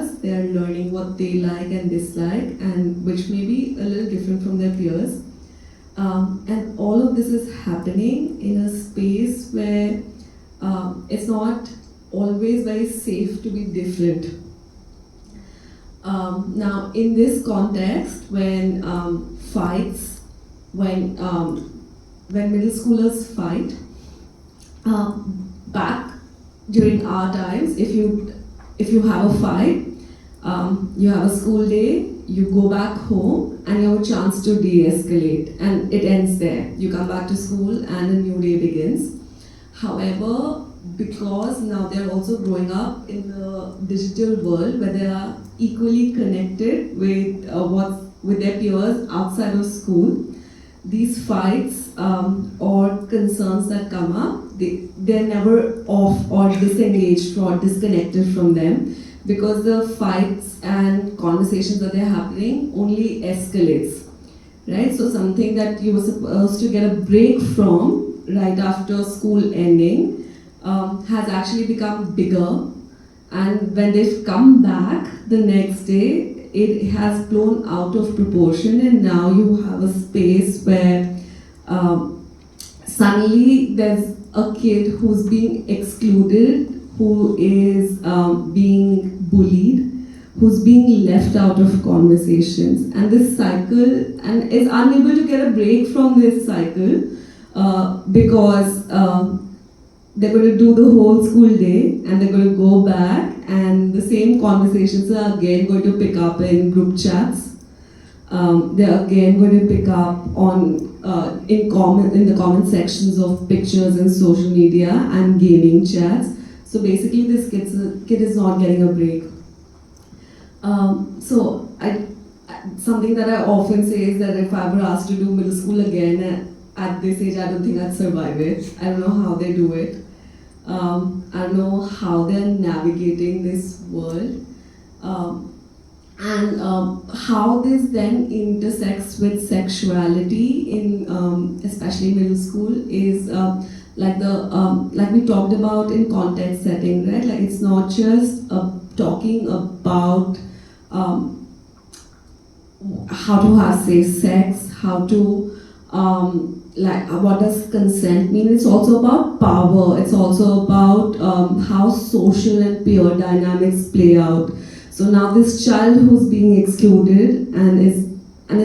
class, they are learning what they like and dislike, and which may be a little different from their peers. And all of this is happening in a space where it's not always very safe to be different. Now, in this context, when middle schoolers fight, back during our times, if you have a fight, you have a school day, you go back home, and you have a chance to de-escalate, and it ends there. You come back to school, and a new day begins. However, because now they're also growing up in the digital world where they are equally connected with their peers outside of school, these fights or concerns that come up, they're never off or disengaged or disconnected from them, because the fights and conversations that they're happening only escalates, right? So something that you were supposed to get a break from right after school ending has actually become bigger, and when they've come back the next day, it has blown out of proportion, and now you have a space where suddenly there's a kid who's being excluded, who is being bullied, who's being left out of conversations, and this cycle, and is unable to get a break from this cycle because they're going to do the whole school day, and they're going to go back, and the same conversations are again going to pick up in group chats. They're again going to pick up on in the comment sections of pictures in social media and gaming chats. So basically, this kid is not getting a break. Something that I often say is that if I were asked to do middle school again at this age, I don't think I'd survive it. I don't know how they do it. I don't know how they're navigating this world. And how this then intersects with sexuality in especially middle school is like we talked about in context setting, right? Like it's not just talking about how to have safe sex, how to what does consent mean. It's also about power. It's also about how social and peer dynamics play out. So now this child who's being excluded and is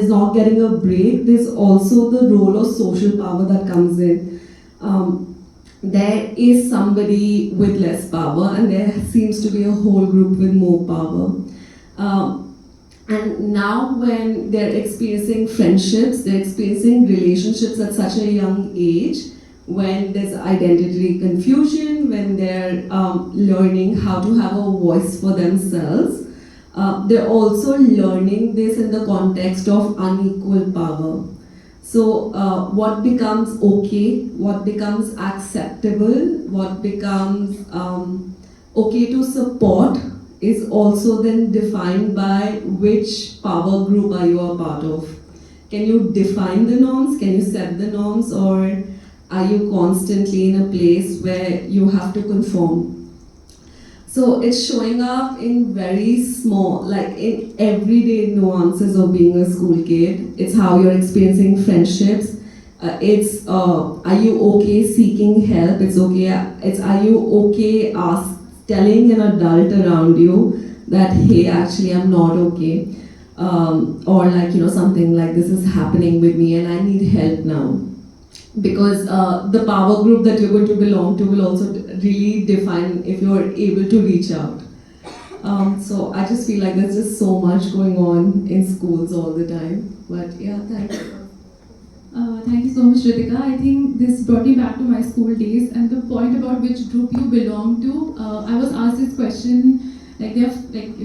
not getting a break, there's also the role of social power that comes in. There is somebody with less power, and there seems to be a whole group with more power. And now when they're experiencing friendships, they're experiencing relationships at such a young age, when there's identity confusion, when they're learning how to have a voice for themselves, they're also learning this in the context of unequal power. So what becomes okay, what becomes acceptable, what becomes okay to support is also then defined by which power group are you a part of. Can you define the norms? Can you set the norms? Or are you constantly in a place where you have to conform? So it's showing up in very small, like in everyday nuances of being a school kid. It's how you're experiencing friendships. It's are you okay seeking help? It's are you okay telling an adult around you that, hey, actually I'm not okay, or like, something like this is happening with me and I need help now. Because the power group that you're going to belong to will also really define if you're able to reach out. So I just feel like there's just so much going on in schools all the time. But yeah, thank you. Thank you so much, Ritika. I think this brought me back to my school days, and the point about which group you belong to. I was asked this question, like they have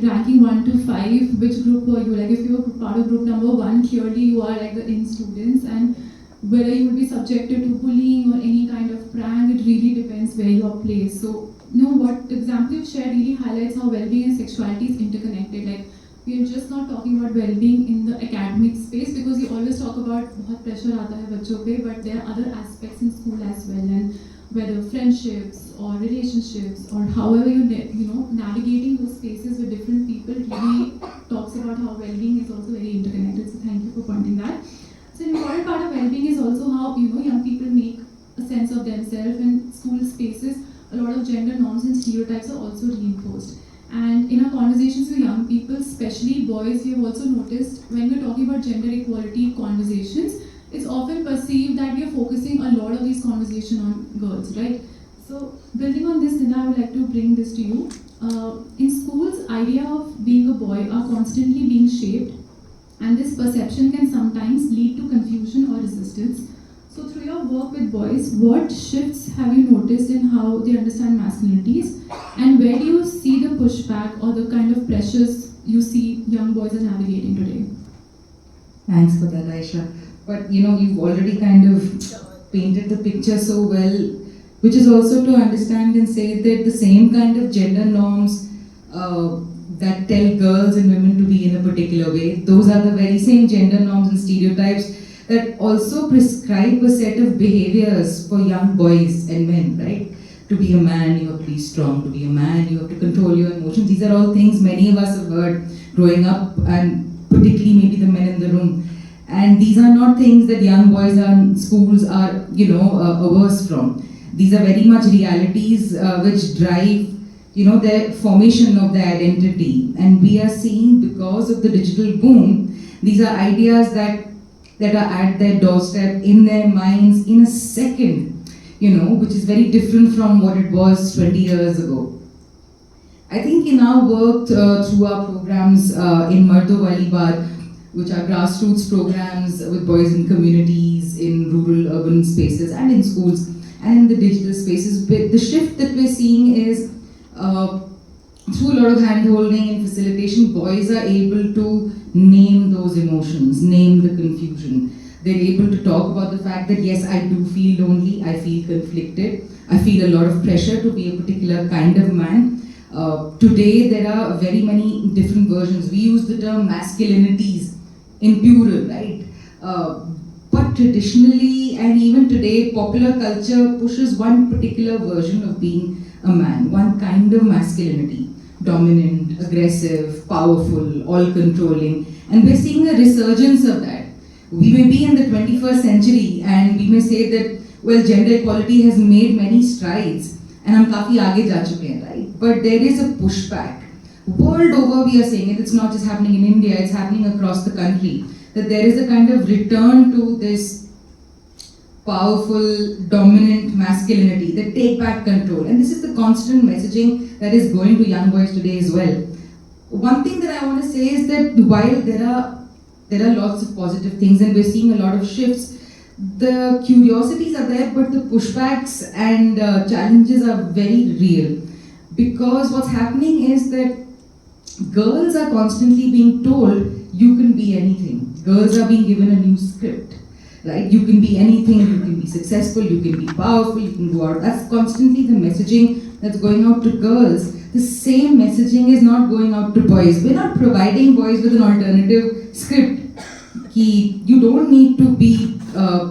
ranking 1 to 5. Which group were you? Like if you're part of group number 1, clearly you are like the in students, and whether you will be subjected to bullying or any kind of prank, it really depends where you are placed. So, what the example you shared really highlights how well-being and sexuality is interconnected. Like, we are just not talking about well-being in the academic space, because you always talk about बहुत pressure आता है बच्चों पे, but there are other aspects in school as well. And whether friendships or relationships or however navigating those spaces with different people really talks about how well-being is also very interconnected. So thank you for pointing that. So an important part of well-being is also how young people make a sense of themselves in school spaces. A lot of gender norms and stereotypes are also reinforced. And in our conversations with young people, especially boys, we have also noticed when we're talking about gender equality conversations, it's often perceived that we are focusing a lot of these conversations on girls, right? So building on this, Nida, I would like to bring this to you. In schools, idea of being a boy are constantly being shaped, and this perception can sometimes lead to confusion or resistance. So through your work with boys, what shifts have you noticed in how they understand masculinities, and where do you see the pushback or the kind of pressures you see young boys are navigating today? Thanks for that, Aisha. But you've already kind of painted the picture so well, which is also to understand and say that the same kind of gender norms that tell girls and women to be in a particular way, those are the very same gender norms and stereotypes that also prescribe a set of behaviors for young boys and men, right? To be a man, you have to be strong. To be a man, you have to control your emotions. These are all things many of us have heard growing up, and particularly maybe the men in the room. And these are not things that young boys and schools are, averse from. These are very much realities which drive, the formation of their identity. And we are seeing, because of the digital boom, these are ideas that are at their doorstep, in their minds, in a second, which is very different from what it was 20 years ago. I think in our work through our programs in Mardo Walibad, which are grassroots programs with boys in communities, in rural, urban spaces, and in schools, and in the digital spaces, the shift that we're seeing is through a lot of hand-holding and facilitation, boys are able to name those emotions, name the confusion. They're able to talk about the fact that, yes, I do feel lonely, I feel conflicted, I feel a lot of pressure to be a particular kind of man. Today, there are very many different versions. We use the term masculinities in plural, right? But traditionally, and even today, popular culture pushes one particular version of being a man, one kind of masculinity. Dominant, aggressive, powerful, all-controlling. And we're seeing a resurgence of that. We may be in the 21st century and we may say that, well, gender equality has made many strides and हम काफी आगे जा चुके हैं, right? But there is a pushback. World over we are saying it, it's not just happening in India, it's happening across the country. That there is a kind of return to this powerful, dominant masculinity, that take back control. And this is the constant messaging that is going to young boys today as well. One thing that I want to say is that while there are lots of positive things and we're seeing a lot of shifts, the curiosities are there, but the pushbacks and challenges are very real. Because what's happening is that girls are constantly being told, you can be anything. Girls are being given a new script. Right? You can be anything, you can be successful, you can be powerful, you can go out. That's constantly the messaging that's going out to girls. The same messaging is not going out to boys. We're not providing boys with an alternative script. You don't need to be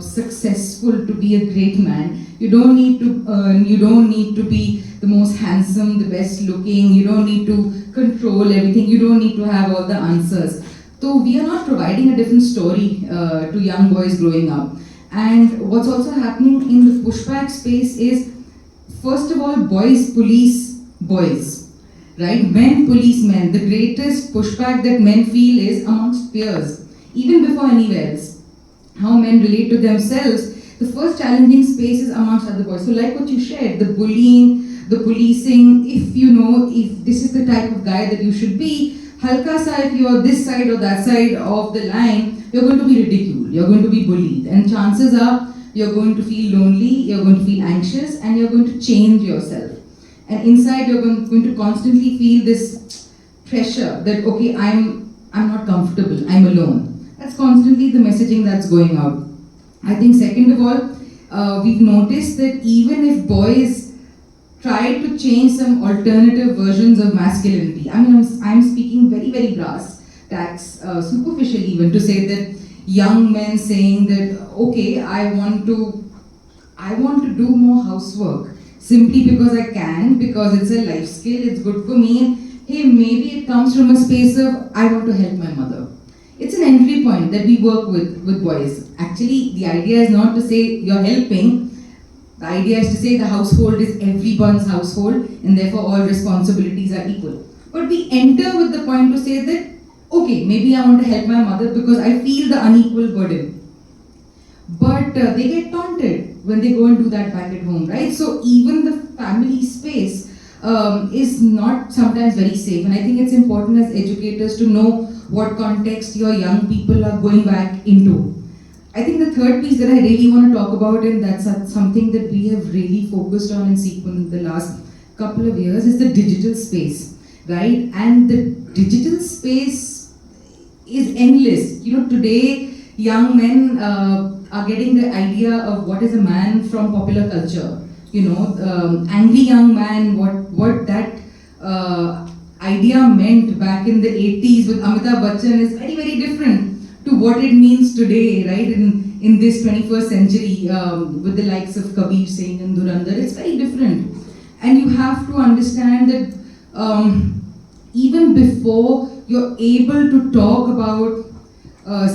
successful to be a great man. You don't need to earn, you don't need to be the most handsome, the best looking, you don't need to control everything, you don't need to have all the answers. So we are not providing a different story to young boys growing up. And what's also happening in the pushback space is, first of all, boys police boys, right? Men police men. The greatest pushback that men feel is amongst peers, even before anywhere else. How men relate to themselves, the first challenging space is amongst other boys. So like what you shared, the bullying, the policing, if this is the type of guy that you should be, halka sa, if you're this side or that side of the line, you're going to be ridiculed, you're going to be bullied. And chances are, you're going to feel lonely, you're going to feel anxious, and you're going to change yourself. And inside, you're going to constantly feel this pressure that, okay, I'm not comfortable, I'm alone. That's constantly the messaging that's going out. I think second of all, we've noticed that even if boys try to change some alternative versions of masculinity, I mean, I'm speaking very, very brass tacks, superficial even, to say that young men saying that, okay, I want I want to do more housework simply because I can, because it's a life skill, it's good for me. And hey, maybe it comes from a space of I want to help my mother. It's an entry point that we work with boys. Actually, the idea is not to say you're helping. The idea is to say the household is everyone's household and therefore all responsibilities are equal. But we enter with the point to say that, okay, maybe I want to help my mother because I feel the unequal burden. But they get taunted when they go and do that back at home, right? So even the family space is not sometimes very safe. And I think it's important as educators to know what context your young people are going back into. I think the third piece that I really want to talk about, and that's something that we have really focused on in CEQUIN in the last couple of years, is the digital space, right? And the digital space is endless. You know, today young men are getting the idea of what is a man from popular culture. You know, angry young man, what that idea meant back in the 80s with Amitabh Bachchan is very, very different to what it means today, right? In this 21st century, with the likes of Kabir Singh and Dhurandhar, it's very different. And you have to understand that even before you're able to talk about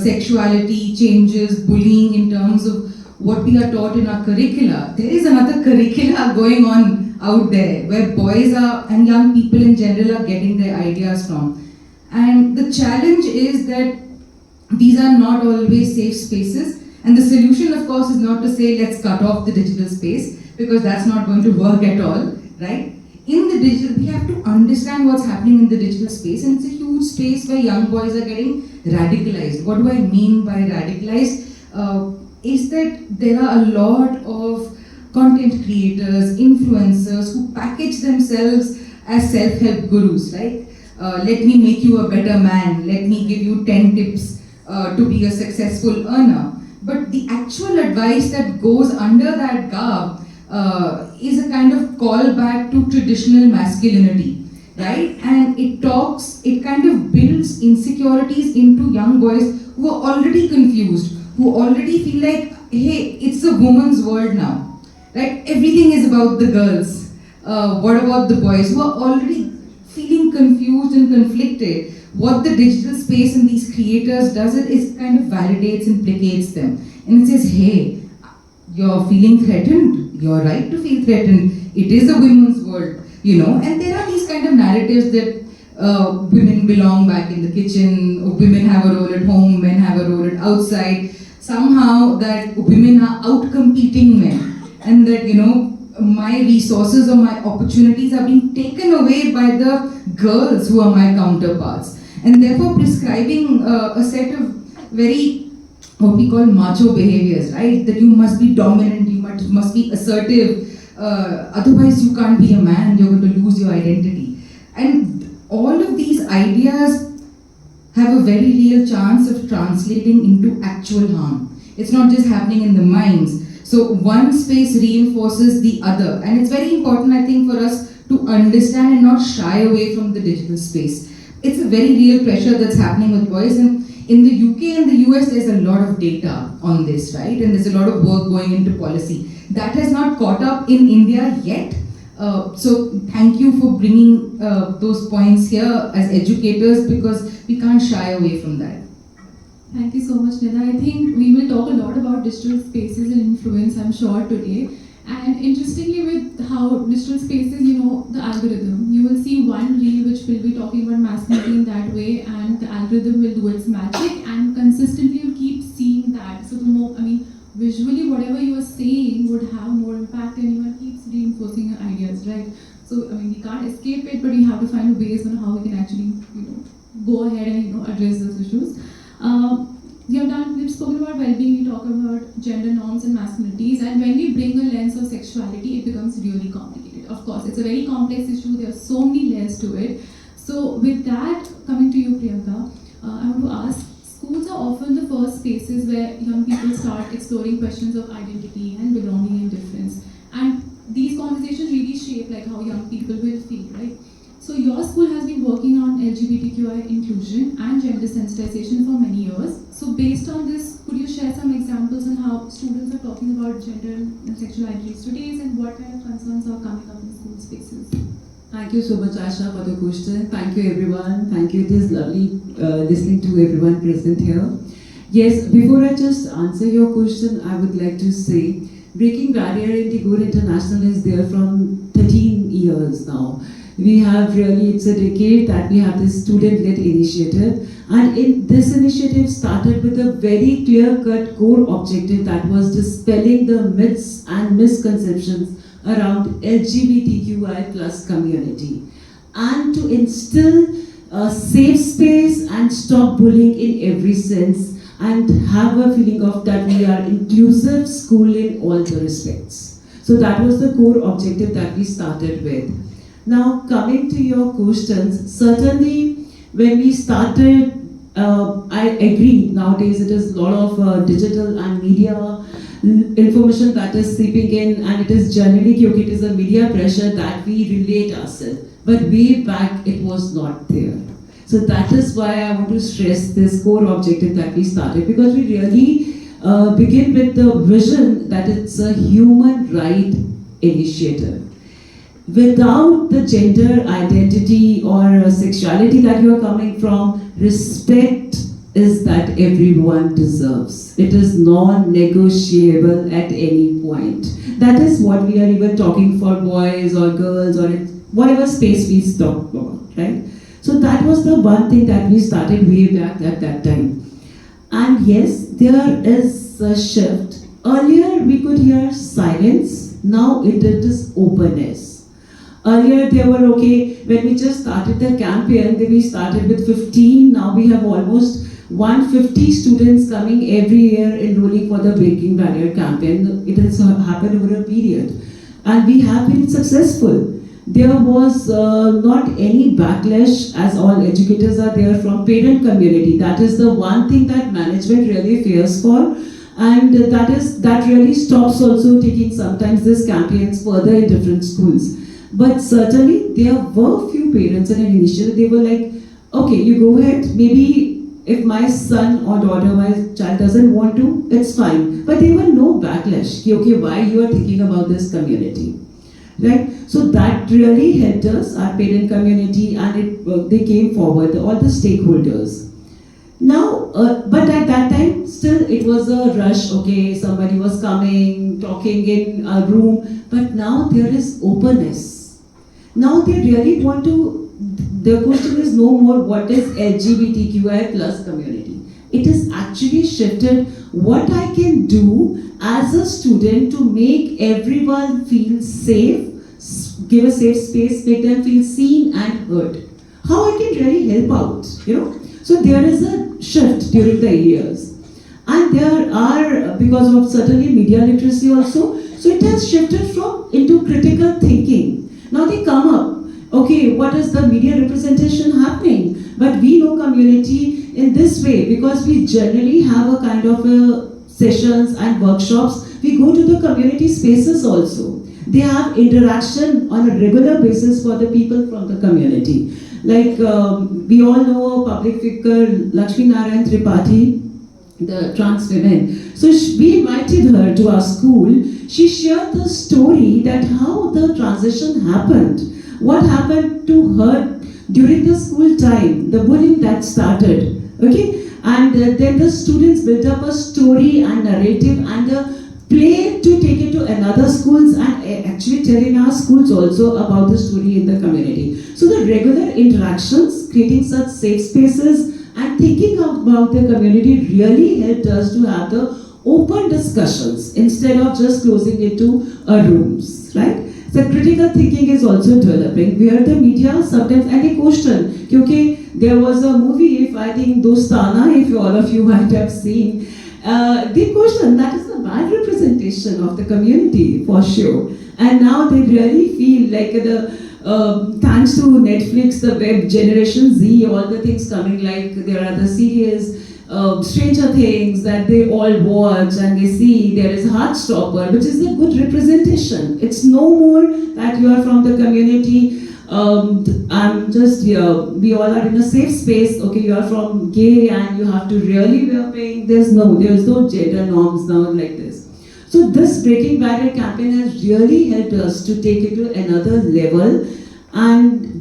sexuality, changes, bullying in terms of what we are taught in our curricula, there is another curricula going on out there where boys are and young people in general are getting their ideas from. And the challenge is that these are not always safe spaces, and the solution of course is not to say let's cut off the digital space, because that's not going to work at all, right? In the digital, we have to understand what's happening in the digital space, and it's a huge space where young boys are getting radicalized. What do I mean by radicalized? Is that there are a lot of content creators, influencers who package themselves as self-help gurus, right? Let me make you a better man, let me give you 10 tips to be a successful earner. But the actual advice that goes under that garb is a kind of callback to traditional masculinity, right? And it kind of builds insecurities into young boys who are already confused, who already feel like, hey, it's a woman's world now, right? Everything is about the girls. What about the boys who are already feeling confused and conflicted? What the digital space and these creators does is kind of validates and placates them. And it says, hey, you're feeling threatened. You're right to feel threatened. It is a women's world, you know. And there are these kind of narratives that women belong back in the kitchen, women have a role at home, men have a role at outside. Somehow that women are out-competing men. And that, you know, my resources or my opportunities are being taken away by the girls who are my counterparts. And therefore prescribing a set of very, what we call macho behaviors, right? That you must be dominant, you must be assertive, otherwise you can't be a man, you're going to lose your identity. And all of these ideas have a very real chance of translating into actual harm. It's not just happening in the minds. So one space reinforces the other. And it's very important, I think, for us to understand and not shy away from the digital space. It's a very real pressure that's happening with boys. And in the UK and the US, there's a lot of data on this, right? And there's a lot of work going into policy. That has not caught up in India yet. So thank you for bringing those points here as educators, because we can't shy away from that. Thank you so much, Nida. I think we will talk a lot about digital spaces and influence, I'm sure, today. And interestingly, with how digital spaces, you know, the algorithm, you will see one reel which will be talking about masculinity in that way, and the algorithm will do its magic, and consistently you'll keep seeing that. So the more, I mean, visually, whatever you are saying would have more impact, and you keeps reinforcing your ideas, right? So, I mean, we can't escape it, but we have to find ways on how we can actually, you know, go ahead and, you know, address those issues. We've spoken about well-being, we talk about gender norms and masculinities, and when we bring a lens of sexuality, it becomes really complicated. Of course, it's a very complex issue, there are so many layers to it. So with that, coming to you, Priyanka, I want to ask, schools are often the first spaces where young people start exploring questions of identity and belonging and difference. And these conversations really shape like how young people will feel, right? So your school has been working on LGBTQI inclusion and gender sensitization for many years. So based on this, could you share some examples on how students are talking about gender and sexual identities today, and what kind of concerns are coming up in school spaces? Thank you so much, Asha, for the question. Thank you, everyone. Thank you. It is lovely listening to everyone present here. Yes, before I just answer your question, I would like to say, Breaking Barrier in Tagore International is there from 13 years now. We have really, it's a decade that we have this student-led initiative. And this initiative started with a very clear-cut core objective that was dispelling the myths and misconceptions around LGBTQI plus community, and to instill a safe space and stop bullying in every sense, and have a feeling of that we are inclusive school in all the respects. So that was the core objective that we started with. Now coming to your questions, certainly when we started, I agree, nowadays it is a lot of digital and media information that is seeping in, and it is generally, it is a media pressure that we relate ourselves. But way back it was not there. So that is why I want to stress this core objective that we started, because we really begin with the vision that it's a human right initiative. Without the gender identity or sexuality that you are coming from, respect is that everyone deserves. It is non-negotiable at any point. That is what we are even talking for boys or girls or whatever space we talk about, right? So that was the one thing that we started way back at that time. And yes, there is a shift. Earlier we could hear silence, now it is openness. Earlier they were okay, when we just started the campaign, then we started with 15, now we have almost 150 students coming every year enrolling for the Breaking Barrier campaign. It has happened over a period. And we have been successful. There was not any backlash, as all educators are there, from parent community. That is the one thing that management really fears for. And that really stops also taking sometimes these campaigns further in different schools. But certainly there were few parents in an initiative, they were like, okay, you go ahead, maybe if my son or daughter, my child doesn't want to, it's fine. But there were no backlash, okay, why you are thinking about this community, right? So that really helped us, our parent community, and they came forward, all the stakeholders. Now, but at that time, still it was a rush, okay, somebody was coming, talking in a room, but now there is openness. Now they really want to, the question is no more what is LGBTQI plus community. It is actually shifted what I can do as a student to make everyone feel safe, give a safe space, make them feel seen and heard. How I can really help out, you know. So there is a shift during the years. And there are, because of certainly media literacy also, so it has shifted into critical thinking. Now they come up, okay, what is the media representation happening? But we know community in this way, because we generally have a kind of sessions and workshops. We go to the community spaces also. They have interaction on a regular basis for the people from the community. Like we all know a public figure, Lakshmi Narayan Tripathi, the trans women. So we invited her to our school. She shared the story that how the transition happened, what happened to her during the school time, the bullying that started, okay? And then the students built up a story and narrative and a play to take it to another schools, and actually telling our schools also about the story in the community. So the regular interactions, creating such safe spaces and thinking about the community really helped us to have the open discussions instead of just closing it to rooms, right? So critical thinking is also developing, where the media sometimes, and they question, okay, there was a movie, if I think Dostana, if all of you might have seen, they question that is the bad representation of the community for sure. And now they really feel like thanks to Netflix, the web generation Z, all the things coming, like there are the series, Stranger Things that they all watch and they see, there is Heartstopper, which is a good representation. It's no more that you are from the community I'm just here. We all are in a safe space. Okay, you are from gay and you have to really wear pink. There's no gender norms now like this. So this Breaking Barrier campaign has really helped us to take it to another level.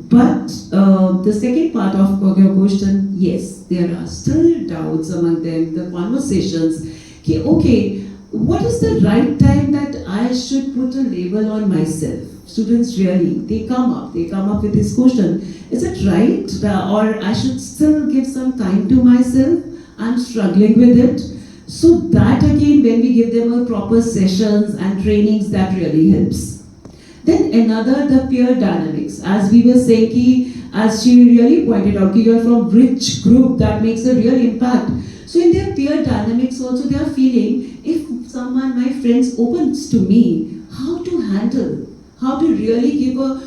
But the second part of your question, yes, there are still doubts among them. The conversations. Okay, what is the right time that I should put a label on myself? Students really, they come up with this question. Is it right or I should still give some time to myself? I'm struggling with it. So that again, when we give them a proper sessions and trainings, that really helps. Then another, the peer dynamics. As we were saying, as she really pointed out, you're from rich group, that makes a real impact. So in their peer dynamics also, they are feeling, if someone, my friends, opens to me, how to handle, how to really give a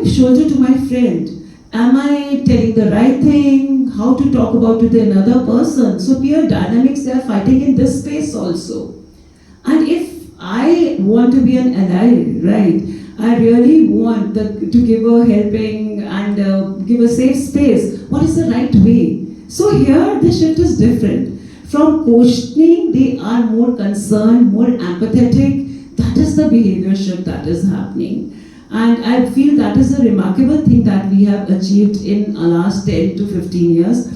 shoulder to my friend. Am I telling the right thing? How to talk about to the another person? So peer dynamics, they are fighting in this space also. And if I want to be an ally, right, I really want to give a helping and give a safe space. What is the right way? So here the shift is different. From questioning, they are more concerned, more empathetic. That is the behavior shift that is happening. And I feel that is a remarkable thing that we have achieved in the last 10 to 15 years.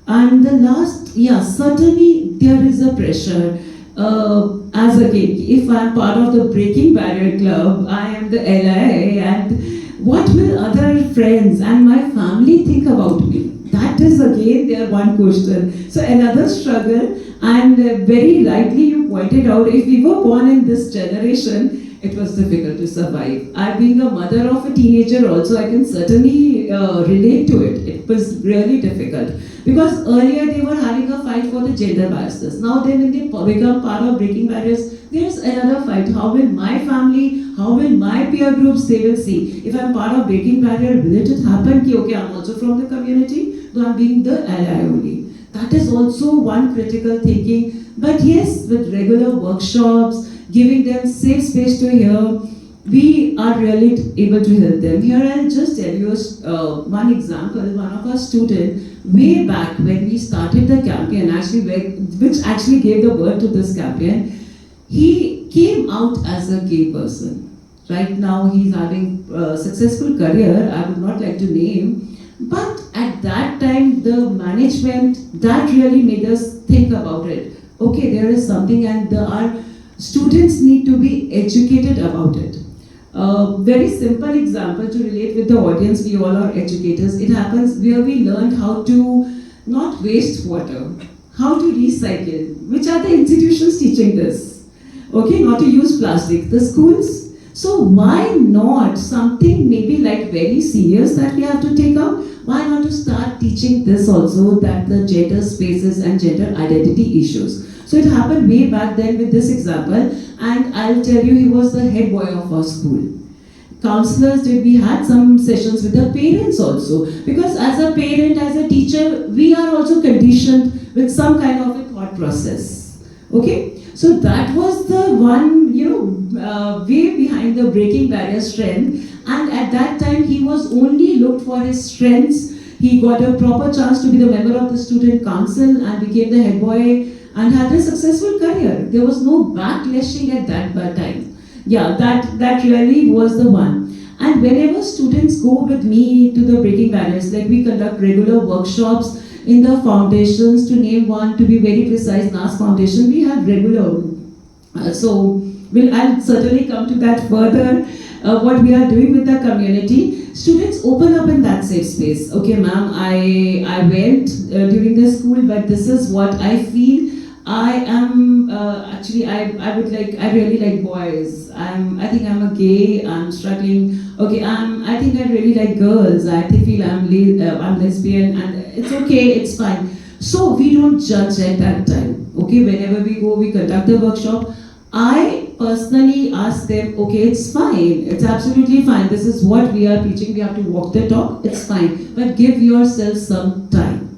And the last, certainly there is a pressure. As again, if I am part of the Breaking Barrier Club, I am the LI, and what will other friends and my family think about me? That is again their one question. So another struggle, and very rightly you pointed out, if we were born in this generation, it was difficult to survive. I, being a mother of a teenager also, I can certainly relate to it. It was really difficult. Because earlier they were having a fight for the gender biases. Now then when they become part of Breaking Barriers, there's another fight. How will my family, how will my peer groups, they will see. If I'm part of Breaking Barrier, will it happen? Okay, I'm also from the community, so I'm being the ally only. That is also one critical thinking. But yes, with regular workshops, giving them safe space to hear, we are really able to help them. Here I'll just tell you one example. One of our students, way back when we started the campaign, which actually gave the word to this campaign, he came out as a gay person. Right now he's having a successful career, I would not like to name, but at that time the management, that really made us think about it. Okay, there is something and our students need to be educated about it. Very simple example to relate with the audience, we all are educators. It happens where we learned how to not waste water, how to recycle. Which are the institutions teaching this? Okay, not to use plastic, the schools. So why not something maybe like very serious that we have to take up? Why not to start teaching this also, that the gender spaces and gender identity issues? So it happened way back then with this example, and I'll tell you, he was the head boy of our school. Counselors, we had some sessions with the parents also, because as a parent, as a teacher, we are also conditioned with some kind of a thought process. Okay? So that was the one, way behind the Breaking Barrier strength, and at that time, he was only looked for his strengths. He got a proper chance to be the member of the student council and became the head boy and had a successful career. There was no backlashing at that time. Yeah, that really was the one. And whenever students go with me to the Breaking Barriers, like we conduct regular workshops in the foundations, to name one, to be very precise, NAS Foundation, we have regular. I'll certainly come to that further, what we are doing with the community. Students open up in that safe space. Okay, ma'am, I went during the school, but this is what I feel. I am I really like boys. I think I'm a gay. I'm struggling. Okay, I think I really like girls. I feel I'm lesbian, and it's okay. It's fine. So we don't judge at that time. Okay, whenever we go, we conduct the workshop. I personally ask them, okay, it's fine. It's absolutely fine. This is what we are teaching. We have to walk the talk. It's fine, but give yourself some time.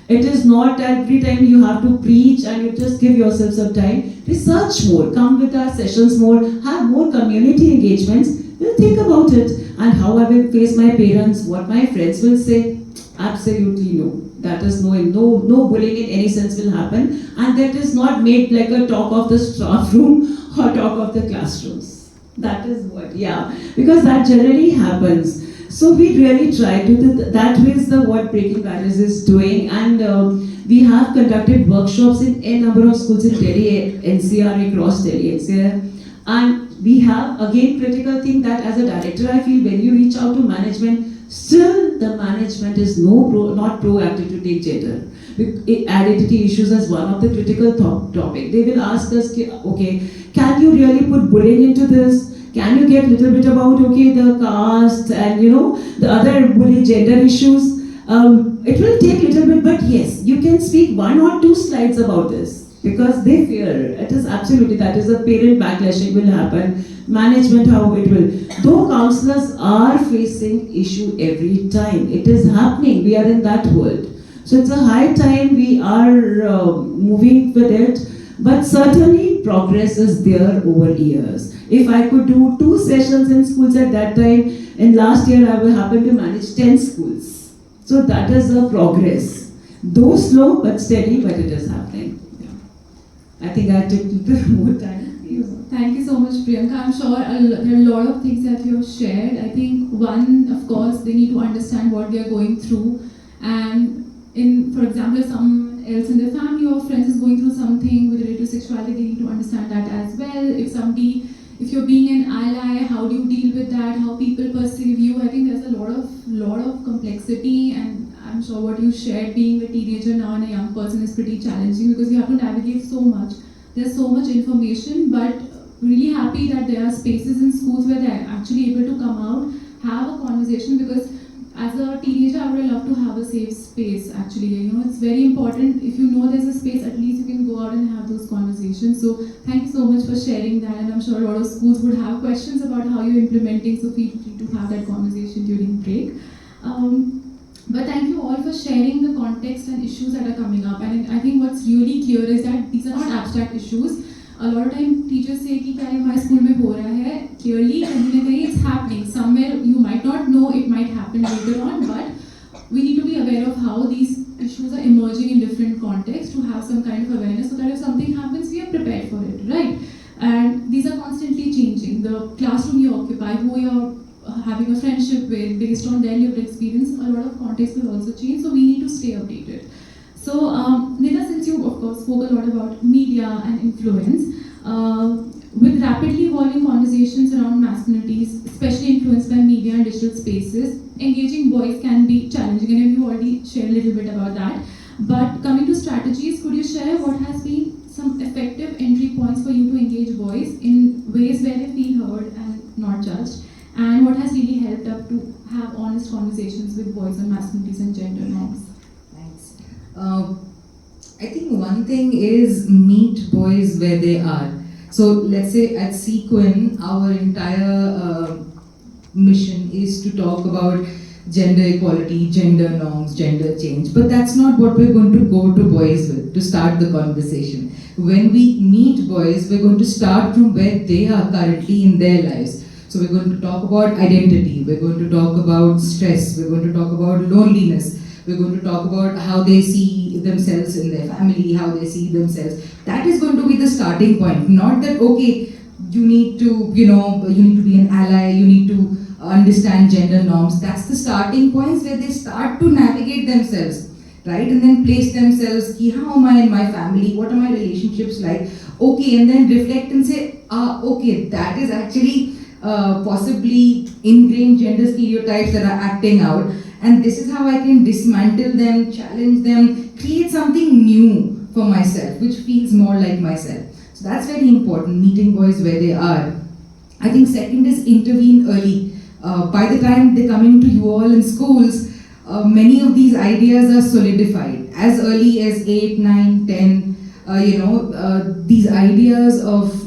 It is not every time you have to preach and you just give yourself some time. Research more, come with our sessions more, have more community engagements. Well, think about it. And how I will face my parents, what my friends will say. Absolutely no. That is no bullying in any sense will happen, and that is not made like a talk of the staff room or talk of the classrooms. That is what, yeah, because that generally happens. So we really try to that is the what Breaking Barriers is doing, and we have conducted workshops in a number of schools in Delhi, NCR, across Delhi, NCR, and we have again critical thing that as a director I feel when you reach out to management, still the management is not proactive to take gender identity issues as one of the critical topic. They will ask us, okay, can you really put bullying into this? Can you get a little bit about, okay, the caste and the other bully gender issues? It will take a little bit, but yes, you can speak 1 or 2 slides about this because they fear. It is absolutely, that is a parent backlashing will happen. Management, how it will. Though counselors are facing issue every time, it is happening. We are in that world. So it's a high time we are moving with it. But certainly progress is there over years. If I could do 2 sessions in schools at that time, in last year I will happen to manage 10 schools. So that is a progress. Though slow but steady, but it is happening. Yeah. I think I took a little more time. Thank you so much, Priyanka. I'm sure there are a lot of things that you have shared. I think one, of course, they need to understand what they are going through. And for example, if someone else in their family or friends is going through something with related to sexuality, they need to understand that as well. If you're being an ally, how do you deal with that? How people perceive you? I think there's a lot of complexity, and I'm sure what you shared, being a teenager now and a young person, is pretty challenging because you have to navigate so much. There's so much information, but really happy that there are spaces in schools where they're actually able to come out, have a conversation, because as a teenager, I would love to have a safe space actually. It's very important. If you know there's a space, at least you can go out and have those conversations. So thank you so much for sharing that, and I'm sure a lot of schools would have questions about how you're implementing, so feel free to have that conversation during break. But thank you all for sharing the context and issues that are coming up. And I think what's really clear is that these are not abstract issues. A lot of time teachers say कि क्या हमारे school में हो रहा है. Clearly, कहीं ना कहीं it's happening. Somewhere you might not know, it might happen later on, but we need to be aware of how these issues are emerging in different contexts to have some kind of awareness so that if something happens, we are prepared for it, right? And these are constantly changing. The classroom you occupy, who you're having a friendship with, based on their lived experience, a lot of context will also change, so we need to stay updated. So, Nida, since you of course spoke a lot about media and influence, with rapidly evolving conversations around masculinities, especially influenced by media and digital spaces, engaging boys can be challenging, and you already shared a little bit about that. But coming to strategies, could you share what has been some effective entry points for you to engage boys in ways where they feel heard and not judged? And what has really helped up to have honest conversations with boys on masculinities and gender norms? Thanks. I think one thing is meet boys where they are. So let's say at CEQUIN, our entire mission is to talk about gender equality, gender norms, gender change. But that's not what we're going to go to boys with to start the conversation. When we meet boys, we're going to start from where they are currently in their lives. So we're going to talk about identity, we're going to talk about stress, we're going to talk about loneliness, we're going to talk about how they see themselves in their family, how they see themselves. That is going to be the starting point. Not that, okay, you need to be an ally, you need to understand gender norms. That's the starting points where they start to navigate themselves, right? And then place themselves, how am I in my family? What are my relationships like? Okay, and then reflect and say, okay, that is actually possibly ingrained gender stereotypes that are acting out, and this is how I can dismantle them, challenge them, create something new for myself, which feels more like myself. So that's very important, meeting boys where they are. I think second is intervene early. By the time they come into you all in schools, many of these ideas are solidified. As early as 8, 9, 10, these ideas of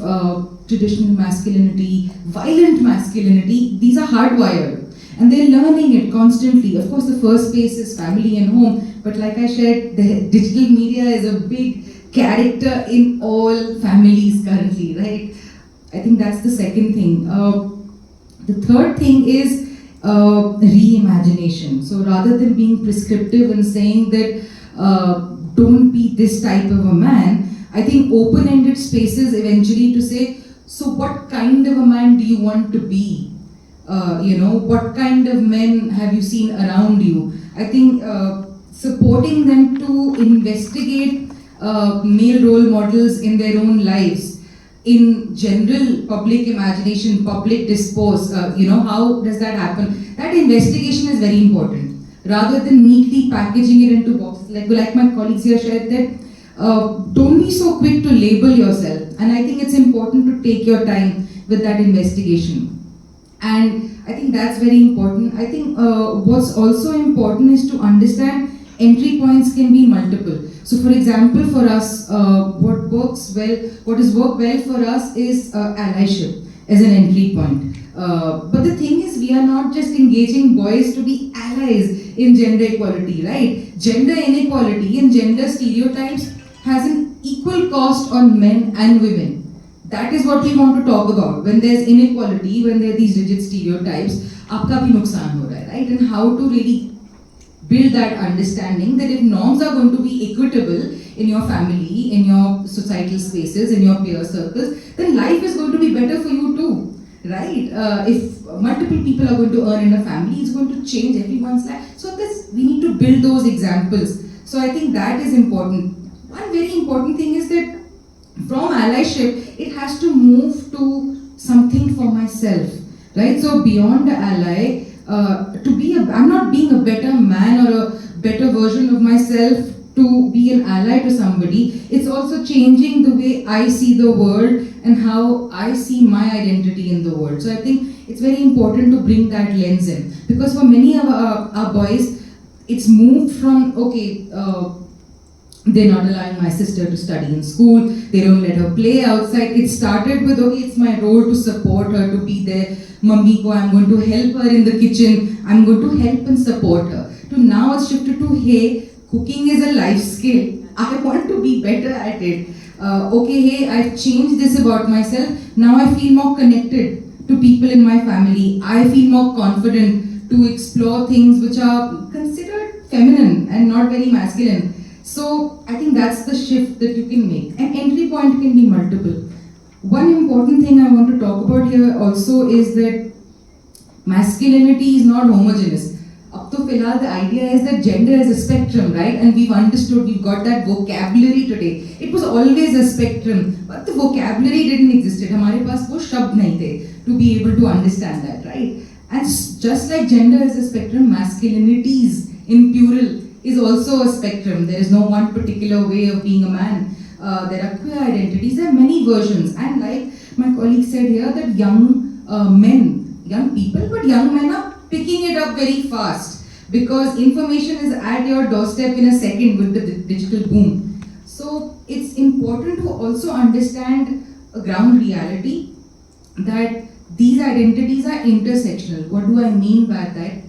traditional masculinity, violent masculinity, these are hardwired. And they're learning it constantly. Of course, the first space is family and home, but like I shared, the digital media is a big character in all families currently, right? I think that's the second thing. The third thing is reimagination. So rather than being prescriptive and saying that don't be this type of a man, I think open-ended spaces eventually to say, so what kind of a man do you want to be? What kind of men have you seen around you? I think supporting them to investigate male role models in their own lives, in general public imagination, public discourse, how does that happen? That investigation is very important. Rather than neatly packaging it into boxes, like my colleagues here shared that, don't be so quick to label yourself. And I think it's important to take your time with that investigation. And I think that's very important. I think what's also important is to understand entry points can be multiple. So for example, for us, what has worked well for us is allyship as an entry point. But the thing is, we are not just engaging boys to be allies in gender equality, right? Gender inequality and gender stereotypes has an equal cost on men and women. That is what we want to talk about. When there's inequality, when there are these rigid stereotypes, aapka bhi nuksan ho raha hai, right? And how to really build that understanding that if norms are going to be equitable in your family, in your societal spaces, in your peer circles, then life is going to be better for you too, right? If multiple people are going to earn in a family, it's going to change everyone's life. So we need to build those examples. So I think that is important. One very important thing is that from allyship, it has to move to something for myself, right? So beyond the ally, I'm not being a better man or a better version of myself to be an ally to somebody. It's also changing the way I see the world and how I see my identity in the world. So I think it's very important to bring that lens in, because for many of our boys, it's moved from, they're not allowing my sister to study in school, they don't let her play outside. It started with, it's my role to support her, to be there. Mummy ko, I'm going to help her in the kitchen, I'm going to help and support her. To now it's shifted to, hey, cooking is a life skill, I want to be better at it. Hey, I've changed this about myself, now I feel more connected to people in my family. I feel more confident to explore things which are considered feminine and not very masculine. So I think that's the shift that you can make. And entry point can be multiple. One important thing I want to talk about here also is that masculinity is not homogeneous. Up to filhal, the idea is that gender is a spectrum, right? And we've understood, we've got that vocabulary today. It was always a spectrum, but the vocabulary didn't exist. Hamare paas wo shabd nahi the to be able to understand that, right? And just like gender is a spectrum, masculinities in plural is also a spectrum. There is no one particular way of being a man. There are queer identities, there are many versions. And like my colleague said here, that young people, but young men are picking it up very fast because information is at your doorstep in a second with the digital boom. So it's important to also understand a ground reality that these identities are intersectional. What do I mean by that?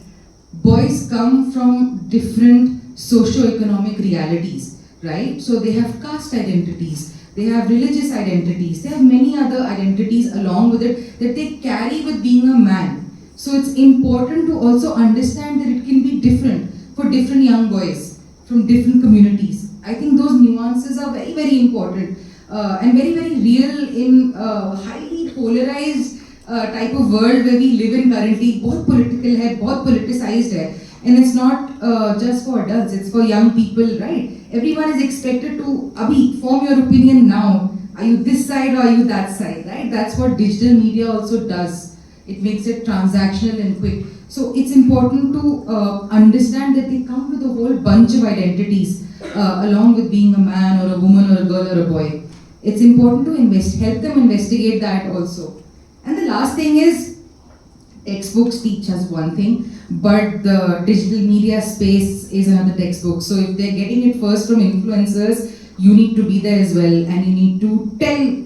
Boys come from different socio-economic realities, right? So they have caste identities, they have religious identities, they have many other identities along with it that they carry with being a man. So it's important to also understand that it can be different for different young boys from different communities. I think those nuances are very, very important and very, very real in a highly polarized type of world where we live in currently. बहुत political है, बहुत politicized है. And it's not just for adults, it's for young people, right? Everyone is expected to form your opinion now. Are you this side or are you that side, right? That's what digital media also does. It makes it transactional and quick. So it's important to understand that they come with a whole bunch of identities along with being a man or a woman or a girl or a boy. It's important to help them investigate that also. And the last thing is, textbooks teach us one thing, but the digital media space is another textbook. So if they're getting it first from influencers, you need to be there as well, and you need to tell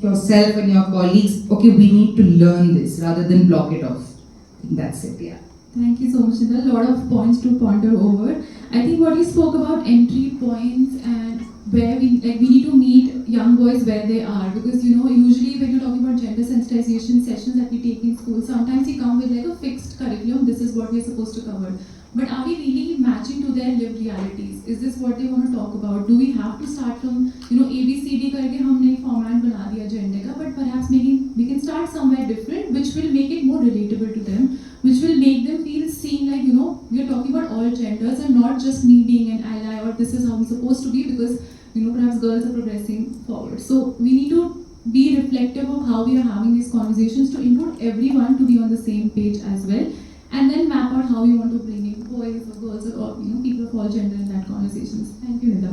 yourself and your colleagues, okay, we need to learn this rather than block it off. I think that's it, yeah. Thank you so much, Nida. A lot of points to ponder over. I think what you spoke about entry points and where we need to meet young boys where they are, because usually when you're talking about gender sensitization sessions that we take in school, sometimes we come with like a fixed curriculum. This is what we're supposed to cover. But are we really matching to their lived realities? Is this what they want to talk about? Do we have to start from ABCD करके हमने format बना दिया gender का, but perhaps maybe we can start somewhere different, which will make it more relatable to them, which will make them feel seen, like we're talking about all genders and not just me being an ally or this is how I'm supposed to be because perhaps girls are progressing forward. So we need to be reflective of how we are having these conversations to include everyone to be on the same page as well, and then map out how we want to bring in boys or girls or people of all gender in that conversations. Thank you, Nida.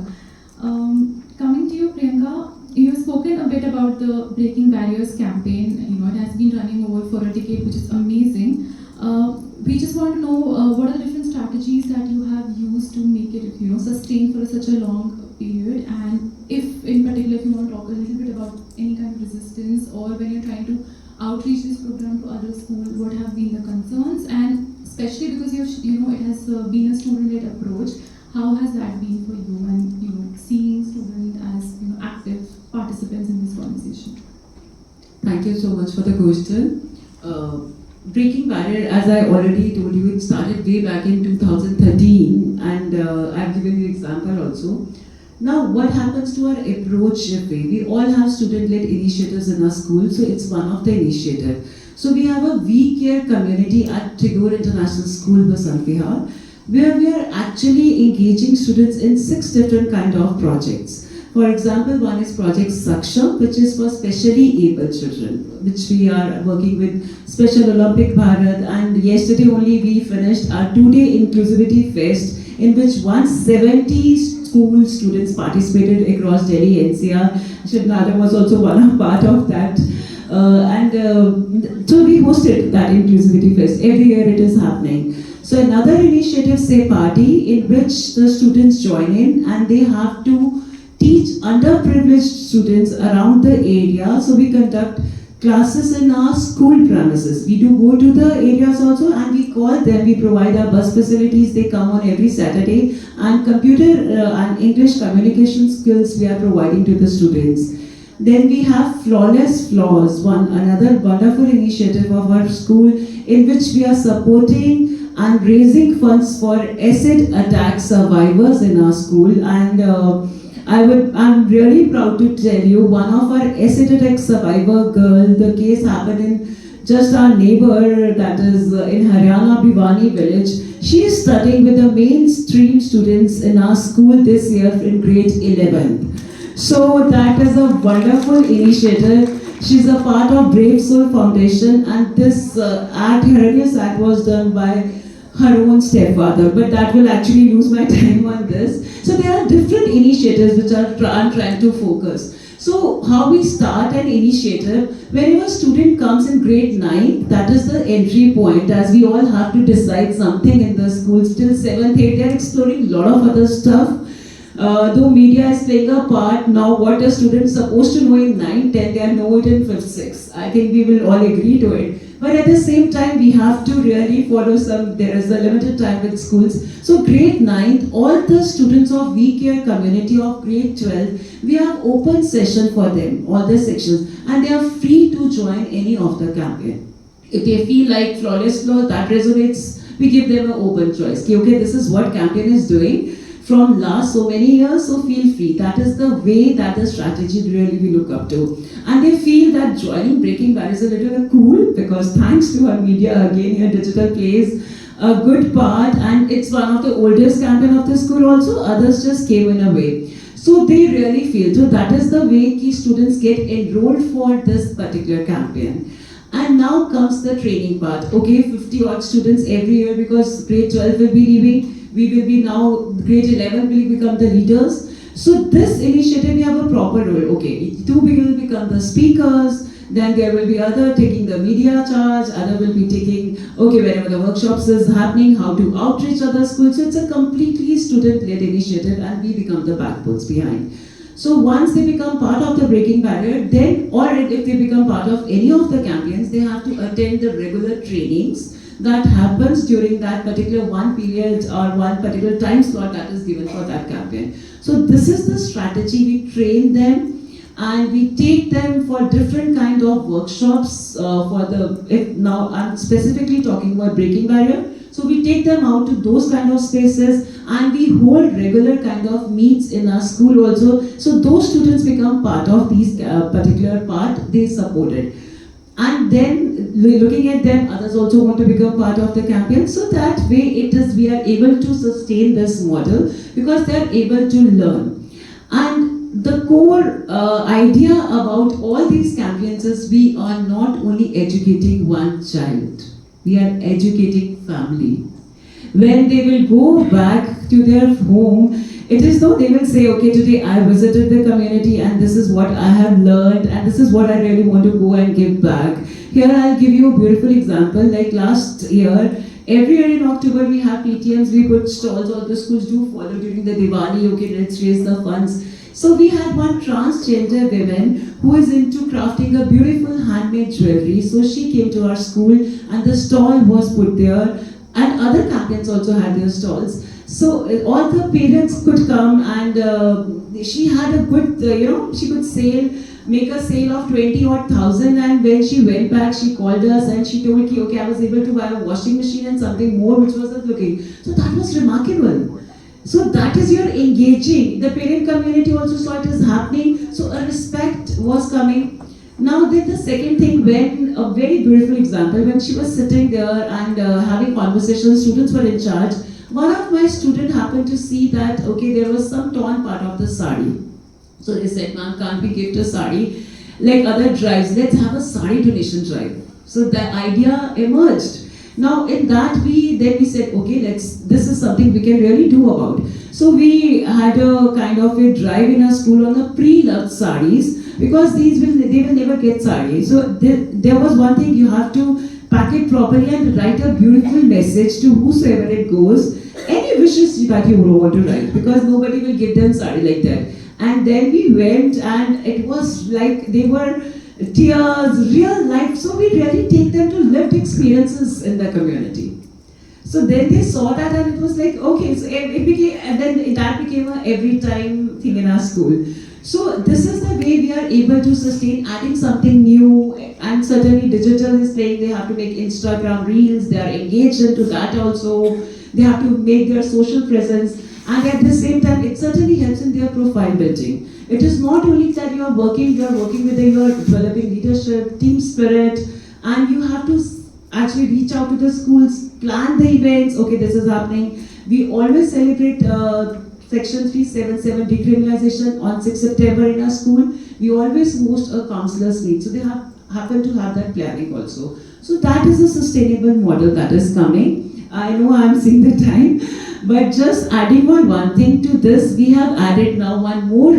Coming to you, Priyanka, you have spoken a bit about the Breaking Barriers campaign. It has been running over for a decade, which is amazing. We just want to know what are the different strategies that you have used to make it, sustain for such a long period, and if in particular, if you want to talk a little bit about any kind of resistance or when you're trying to outreach this program to other schools, what have been the concerns, and especially because it has been a student-led approach, how has that been for you, and seeing students as active participants in this conversation? Thank you so much for the question. Breaking Barrier, as I already told you, it started way back in 2013, and I've given you example also. Now, what happens to our approach if we all have student-led initiatives in our school, so it's one of the initiative. So we have a We Care community at Tagore International School, Basant Vihar, where we are actually engaging students in 6 different kind of projects. For example, one is Project Saksham, which is for specially able children, which we are working with Special Olympic Bharat, and yesterday only we finished our 2-day Inclusivity Fest, in which 170 school students participated across Delhi, NCR. Shivnada was also one part of that. So we hosted that Inclusivity Fest. Every year it is happening. So another initiative, Say Party, in which the students join in and they have to teach underprivileged students around the area. So we conduct classes in our school premises. We do go to the areas also and we call them, we provide our bus facilities, they come on every Saturday, and computer and English communication skills we are providing to the students. Then we have Flawless Flaws, another wonderful initiative of our school in which we are supporting and raising funds for acid attack survivors in our school, and I'm really proud to tell you, one of our acid attack survivor girl, the case happened in just our neighbor, that is in Haryana, Bhiwani village. She is studying with the mainstream students in our school this year in grade 11. So that is a wonderful initiative. She's a part of Brave Soul Foundation, and this Hiranyas act was done by her own stepfather, but that will actually lose my time on this. So there are different initiatives which I'm trying to focus. So how we start an initiative, whenever a student comes in grade 9, that is the entry point, as we all have to decide something in the schools. Till 7th, 8th, they are exploring a lot of other stuff. Though media is playing a part, now what a student is supposed to know in 9, 10, they know it in 5th, 6th. I think we will all agree to it. But at the same time, we have to really follow there is a limited time with schools. So grade 9, all the students of We Care community of grade 12, we have open session for them, all the sections, and they are free to join any of the campaign. If they feel like Flawless Law, that resonates, we give them an open choice. Okay, this is what campaign is doing from last so many years, so feel free. That is the way, that the strategy really we look up to. And they feel that joining Breaking Barriers is a little cool, because thanks to our media, again here digital plays a good part, and it's one of the oldest campaign of the school also, others just came in a way. So they really feel, so that is the way key students get enrolled for this particular campaign. And now comes the training part. Okay, 50 odd students every year, because grade 12 will be leaving. We will be now, grade 11 will become the leaders. So this initiative, we have a proper role. Okay, 2 people will become the speakers, then there will be other taking the media charge, other will be taking, okay, wherever the workshops is happening, how to outreach other schools. So it's a completely student-led initiative, and we become the backbones behind. So once they become part of the Breaking Barrier, then, or if they become part of any of the campaigns, they have to attend the regular trainings. that happens during that particular one period or one particular time slot that is given for that campaign. So this is the strategy. We train them and we take them for different kind of workshops if now I'm specifically talking about breaking barrier. So we take them out to those kind of spaces and we hold regular kind of meets in our school also. So those students become part of these particular part they supported. And then looking at them, others also want to become part of the campaign. So that way we are able to sustain this model because they are able to learn. And the core idea about all these campaigns is we are not only educating one child, we are educating family. When they will go back to their home, it is though they will say, okay, today I visited the community and this is what I have learned and this is what I really want to go and give back. Here I'll give you a beautiful example. Like last year, every year in October we have PTMs, we put stalls, all the schools do follow during the Diwali, okay, let's raise the funds. So we had one transgender woman who is into crafting a beautiful handmade jewelry. So she came to our school and the stall was put there and other campaigns also had their stalls. So all the parents could come and she had a good, she could make a sale of 20,000 and when she went back, she called us and she told me, okay, I was able to buy a washing machine and something more which wasn't looking. So that was remarkable. So that is your engaging. The parent community also saw it is happening. So a respect was coming. Now then the second thing, when a very beautiful example, when she was sitting there and having conversations, students were in charge. One of my students happened to see that, okay, there was some torn part of the sari. So they said, ma'am, can't we gift a sari? Like other drives, let's have a sari donation drive. So the idea emerged. Now in that we said, okay, this is something we can really do about. So we had a kind of a drive in our school on the pre-loved saris because they will never get sari. So there was one thing, you have to pack it properly and write a beautiful message to whosoever it goes. Any wishes that you want to write because nobody will give them sari like that. And then we went and it was like they were tears, real life. So we really take them to lived experiences in the community. So then they saw that and it was like, okay, so it became, and then that became a every time thing in our school. So this is the way we are able to sustain, adding something new, and certainly digital is playing. They have to make Instagram reels, they are engaged into that also. They have to make their social presence. And at the same time, it certainly helps in their profile building. It is not only that you are working with them, you are developing leadership, team spirit, and you have to actually reach out to the schools, plan the events, okay, this is happening. We always celebrate Section 377 decriminalization on 6 September in our school. We always host a counselors meet, so they happen to have that planning also. So that is a sustainable model that is coming. I know I am seeing the time. But just adding on one thing to this, we have added now one more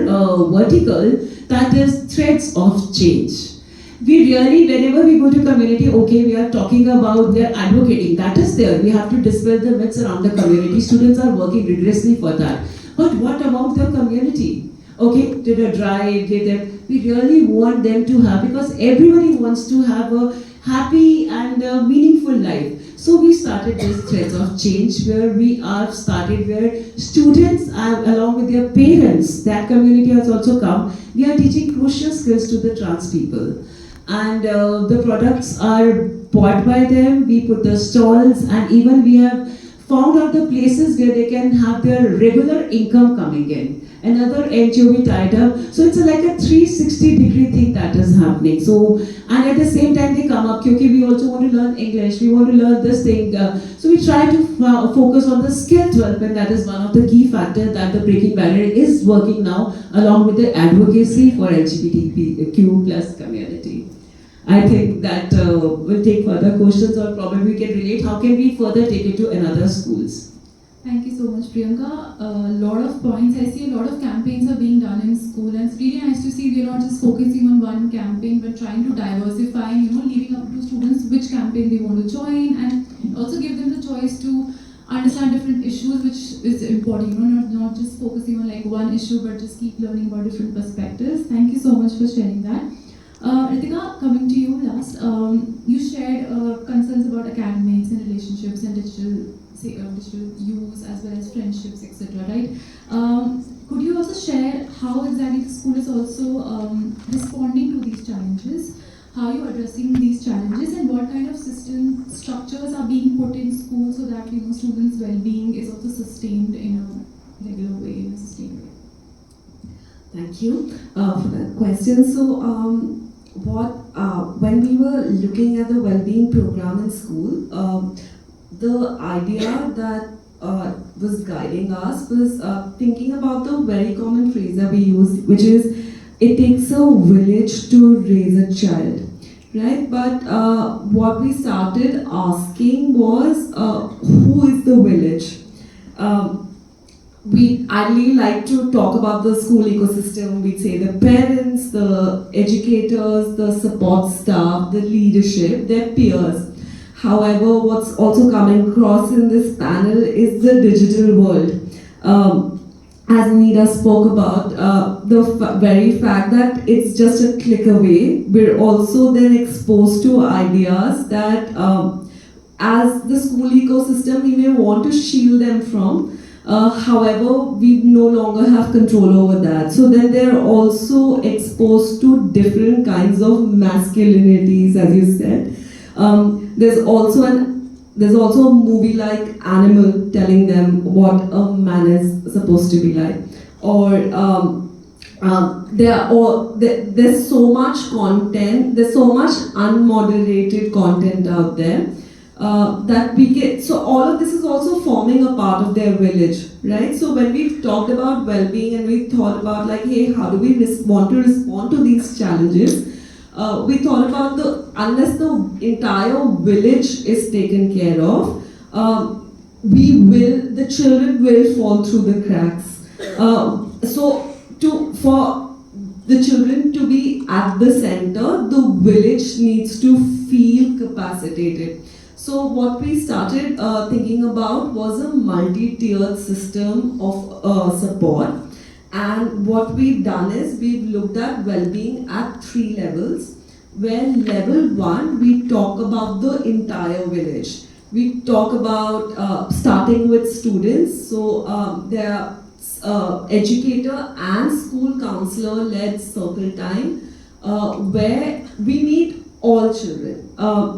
vertical, that is threads of change. We really, whenever we go to community, okay, we are talking about, we are advocating, that is there. We have to dispel the myths around the community. Students are working rigorously for that. But what about the community? Okay, did a drive, we really want them to have, because everybody wants to have a happy and meaningful life. So we started this threads of change where where students along with their parents, that community has also come. We are teaching crucial skills to the trans people. And the products are bought by them, we put the stalls, and even we have found out the places where they can have their regular income coming in. Another NGO we tied up. So it's like a 360-degree thing that is happening. So, and at the same time they come up, okay, we also want to learn English, we want to learn this thing. So we try to focus on the skill development. That is one of the key factors that the Breaking Barrier is working now, along with the advocacy for LGBTQ plus community. I think that will take further questions, or probably we can relate. How can we further take it to another schools? Thank you so much, Priyanka. A lot of points. I see a lot of campaigns are being done in school, and it's really nice to see we're not just focusing on one campaign, but trying to diversify and leaving up to students which campaign they want to join, and also give them the choice to understand different issues, which is important. Not just focusing on like one issue, but just keep learning about different perspectives. Thank you so much for sharing that. Ritika, coming to you last, you shared concerns about academics and relationships and digital use as well as friendships, etc. Right? Could you also share how exactly the school is also responding to these challenges? How are you addressing these challenges, and what kind of system structures are being put in school so that students' well-being is also sustained in a regular way, in a sustained way? Thank you for that question. So, when we were looking at the well-being program in school, the idea that was guiding us was thinking about the very common phrase that we use, which is, it takes a village to raise a child, right? But what we started asking was, who is the village? We ideally like to talk about the school ecosystem. We'd say the parents, the educators, the support staff, the leadership, their peers. However, what's also coming across in this panel is the digital world. As Nida spoke about, the very fact that it's just a click away, we're also then exposed to ideas that as the school ecosystem, we may want to shield them from. However, we no longer have control over that. So then they're also exposed to different kinds of masculinities, as you said. There's also a movie like Animal telling them what a man is supposed to be like. Or there's so much content, there's so much unmoderated content out there. That we get, so all of this is also forming a part of their village, right? So when we've talked about well-being and we thought about like, hey, how do we want to respond to these challenges? We thought about unless the entire village is taken care of, the children will fall through the cracks. For the children to be at the center, the village needs to feel capacitated. So what we started thinking about was a multi-tiered system of support. And what we've done is we've looked at well-being at 3 levels, where level 1, we talk about the entire village. We talk about starting with students. So there are educator and school counselor led circle time, where we meet all children,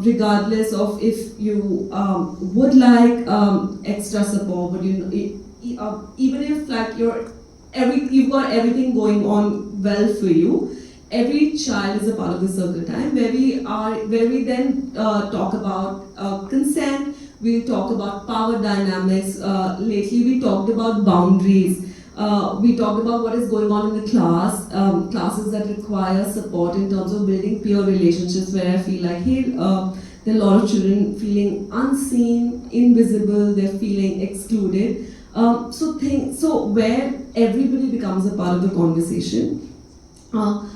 regardless of if you would like extra support, but even if like you've got everything going on well for you, every child is a part of the circle time, where we then talk about consent. We'll talk about power dynamics. Lately we talked about boundaries. We talked about what is going on in the class, classes that require support in terms of building peer relationships, where I feel like, hey, there are a lot of children feeling unseen, invisible, they're feeling excluded. So where everybody becomes a part of the conversation. So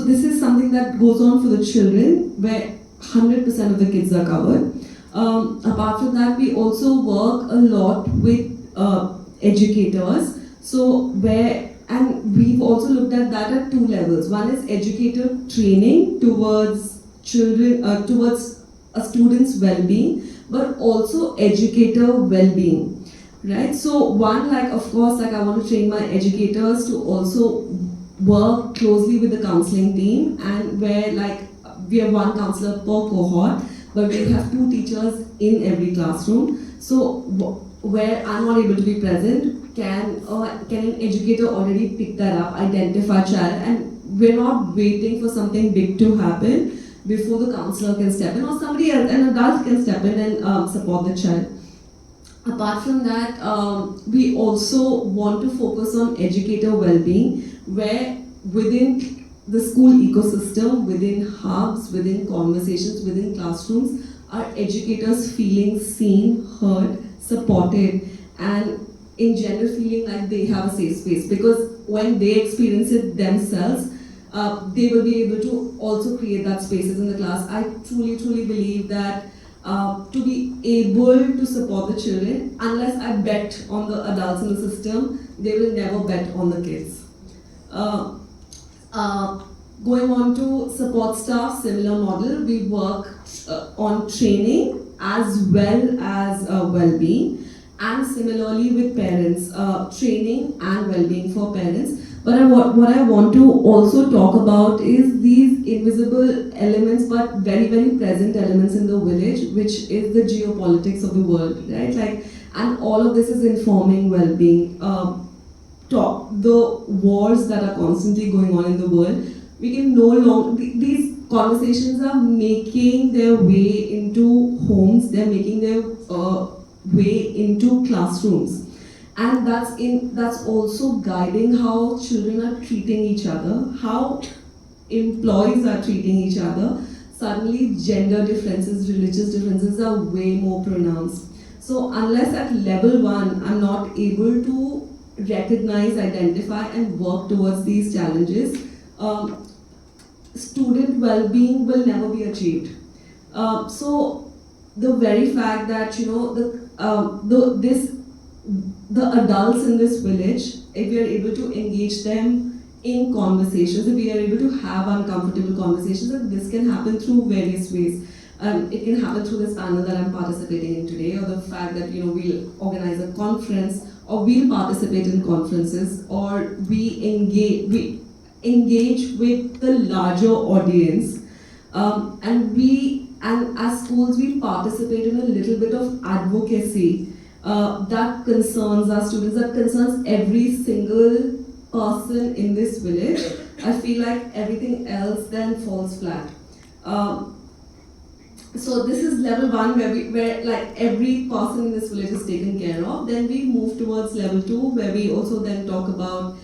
this is something that goes on for the children, where 100% of the kids are covered. Apart from that, we also work a lot with educators. And we've also looked at that at 2 levels. One is educator training towards children, towards a student's well-being, but also educator well-being, right? So one, like, of course, like, I want to train my educators to also work closely with the counseling team, and where, like, we have 1 counselor per cohort, but we have 2 teachers in every classroom. So where I'm not able to be present, can an educator already pick that up, identify child, and we're not waiting for something big to happen before the counselor can step in, or somebody else, an adult can step in and support the child. Apart from that, we also want to focus on educator well-being, where within the school ecosystem, within hubs, within conversations, within classrooms, are educators feeling seen, heard, supported, and in general feeling like they have a safe space, because when they experience it themselves, they will be able to also create that spaces in the class. I truly believe that to be able to support the children, unless I bet on the adults in the system, they will never bet on the kids. Going on to support staff, similar model. We work on training as well as well-being, and similarly with parents, training and well-being for parents. But what I want to also talk about is these invisible elements, but very, very present elements in the village, which is the geopolitics of the world, right? Like, and all of this is informing well-being. The wars that are constantly going on in the world, we can no longer, these conversations are making their way into homes, they're making their way into classrooms. And that's also guiding how children are treating each other, how employees are treating each other. Suddenly gender differences, religious differences are way more pronounced. So unless at level 1 I'm not able to recognize, identify and work towards these challenges, student well-being will never be achieved. So the very fact that the adults in this village, if we are able to engage them in conversations, if we are able to have uncomfortable conversations, and this can happen through various ways. It can happen through this panel that I'm participating in today, or the fact that we'll organize a conference, or we'll participate in conferences, or we engage with the larger audience, and as schools we participate in a little bit of advocacy that concerns our students, that concerns every single person in this village. I feel like everything else then falls flat. So this is level 1 where like every person in this village is taken care of. Then we move towards level 2 where we also then talk about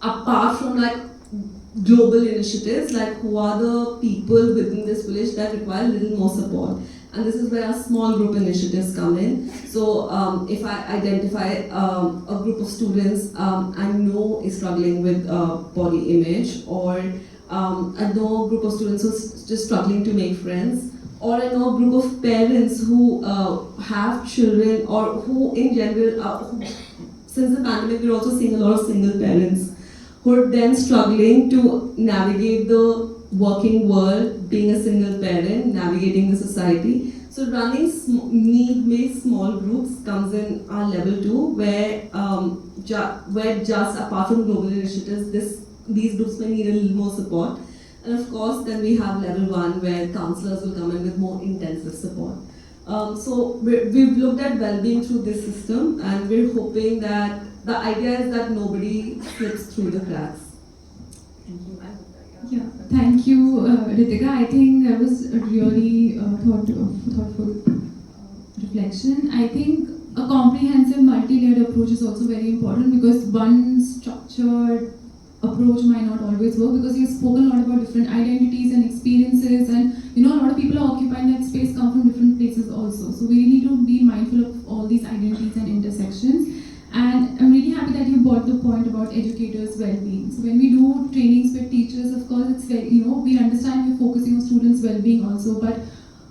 apart from like global initiatives, like who are the people within this village that require a little more support. And this is where our small group initiatives come in. So if I identify a group of students I know is struggling with body image, or I know a group of students who's just struggling to make friends, or I know a group of parents who have children, or who in general, since the pandemic we're also seeing a lot of single parents who are then struggling to navigate the working world, being a single parent, navigating the society. So running need-based small groups comes in our level 2, where just apart from global initiatives, these groups may need a little more support. And of course, then we have level 1 where counsellors will come in with more intensive support. So we've looked at well-being through this system, and we're hoping that the idea is that nobody slips through the cracks. Thank you. Yeah, thank you, Ritika. I think that was a really thoughtful reflection. I think a comprehensive multi-layered approach is also very important, because one structured approach might not always work, because you've spoken a lot about different identities and experiences, and a lot of people are occupying that space come from different places also. So we need to be mindful of all these identities and intersections. And I'm really happy that you brought the point about educators' well-being. So when we do trainings with teachers, of course, it's very, we understand we're focusing on students' well-being also, but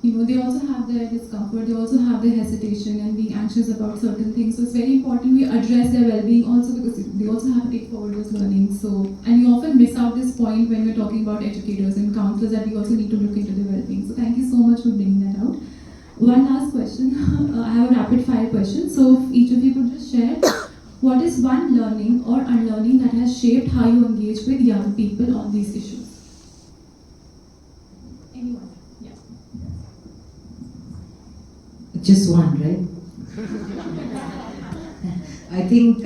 they also have their discomfort, they also have their hesitation and being anxious about certain things. So it's very important we address their well-being also, because they also have to take forward those learnings. So, and we often miss out this point when we're talking about educators and counselors, that we also need to look into their well-being. So thank you so much for bringing that out. One last question. I have a rapid fire question. So if each of you could just share, what is one learning or unlearning that has shaped how you engage with young people on these issues? Anyone? Yeah. Just one, right? I think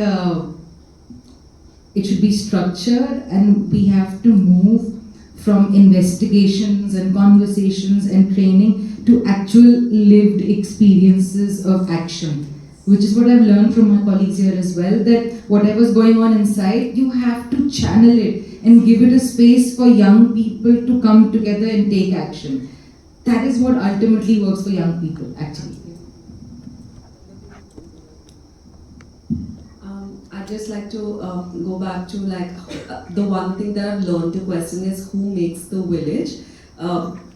it should be structured, and we have to move from investigations and conversations and training to actual lived experiences of action, which is what I've learned from my colleagues here as well, that whatever's going on inside, you have to channel it and give it a space for young people to come together and take action. That is what ultimately works for young people, actually. I'd just like to go back to the one thing that I've learned to question is who makes the village.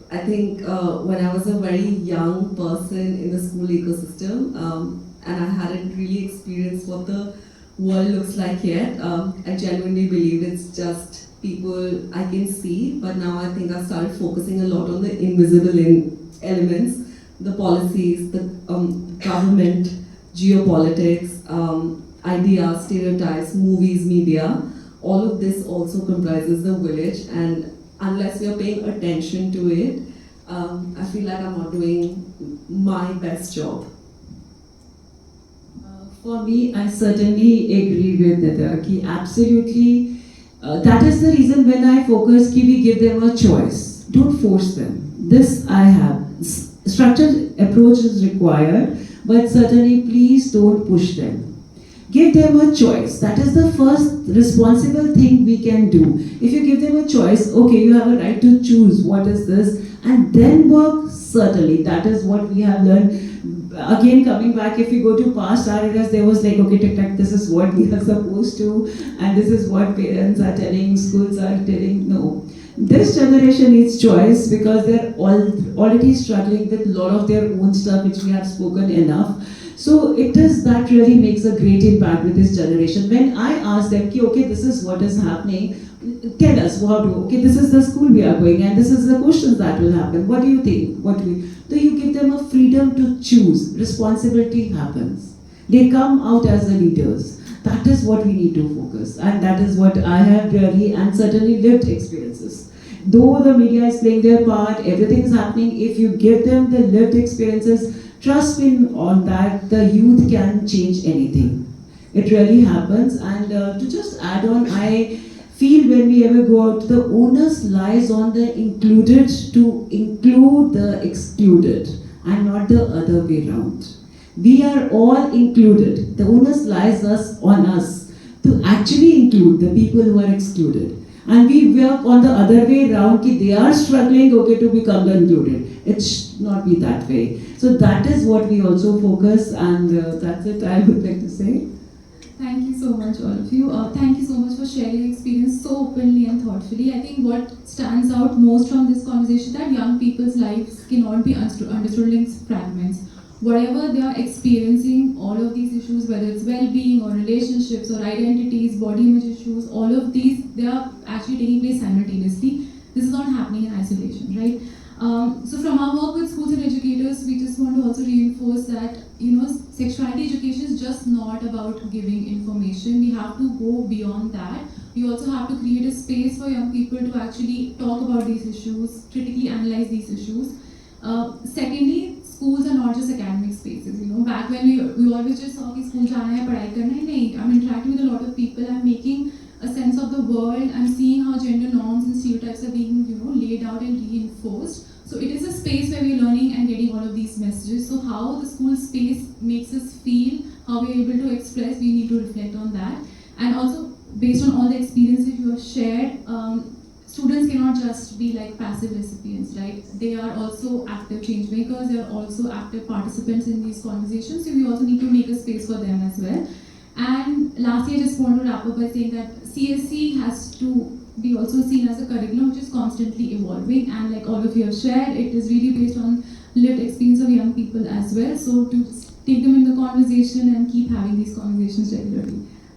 I think when I was a very young person in the school ecosystem, and I hadn't really experienced what the world looks like yet, I genuinely believe it's just people I can see, but now I think I've started focusing a lot on the invisible elements, the policies, the government, geopolitics, ideas, stereotypes, movies, media. All of this also comprises the village, and unless we are paying attention to it, I feel like I'm not doing my best job. For me, I certainly agree with Nida. Ki absolutely, that is the reason when I focus ki we give them a choice. Don't force them. This I have. Structured approach is required, but certainly please don't push them. Give them a choice. That is the first responsible thing we can do. If you give them a choice, okay, you have a right to choose what is this, and then work, certainly. That is what we have learned. Again, coming back, if you go to past eras, there was like, okay, tic-tac, this is what we are supposed to, and this is what parents are telling, schools are telling. No. This generation needs choice because they're already struggling with a lot of their own stuff, which we have spoken enough. So it is that really makes a great impact with this generation. When I ask them, okay, this is what is happening, tell us how to, okay, this is the school we are going and this is the questions that will happen. What do you think? So you give them a freedom to choose. Responsibility happens. They come out as the leaders. That is what we need to focus. And that is what I have really and certainly lived experiences. Though the media is playing their part, everything is happening, if you give them the lived experiences, trust me on that, the youth can change anything. It really happens. And to just add on, I feel when we ever go out, the onus lies on the included to include the excluded and not the other way around. We are all included. The onus lies on us to actually include the people who are excluded. And we work on the other way around, that they are struggling, okay, to become the included. It should not be that way. So that is what we also focus, and that's it I would like to say. Thank you so much, all of you. Thank you so much for sharing your experience so openly and thoughtfully. I think what stands out most from this conversation is that young people's lives cannot be understood in fragments. Whatever they are experiencing, all of these issues, whether it's well-being or relationships or identities, body image issues, all of these, they are actually taking place simultaneously. This is not happening in isolation, right? So from our work with schools and educators, we just want to also reinforce that, sexuality education is just not about giving information. We have to go beyond that. We also have to create a space for young people to actually talk about these issues, critically analyze these issues. Secondly, schools are not just academic spaces. Back when we always just saw कि school जाना है, पढ़ाई करना है, नहीं. I'm interacting with a lot of people. I'm making a sense of the world. I'm seeing how gender norms and stereotypes are being, laid out and reinforced. So it is a space where we're learning and getting all of these messages. So how the school space makes us feel, how we're able to express, we need to reflect on that. And also, based on all the experiences you have shared, students cannot just be like passive recipients, right? They are also active change makers, they are also active participants in these conversations, so we also need to make a space for them as well. And lastly, I just want to wrap up by saying that CSE has to be also seen as a curriculum which is constantly evolving, and like all of you have shared, it is really based on lived experience of young people as well, so to take them in the conversation and keep having these conversations regularly.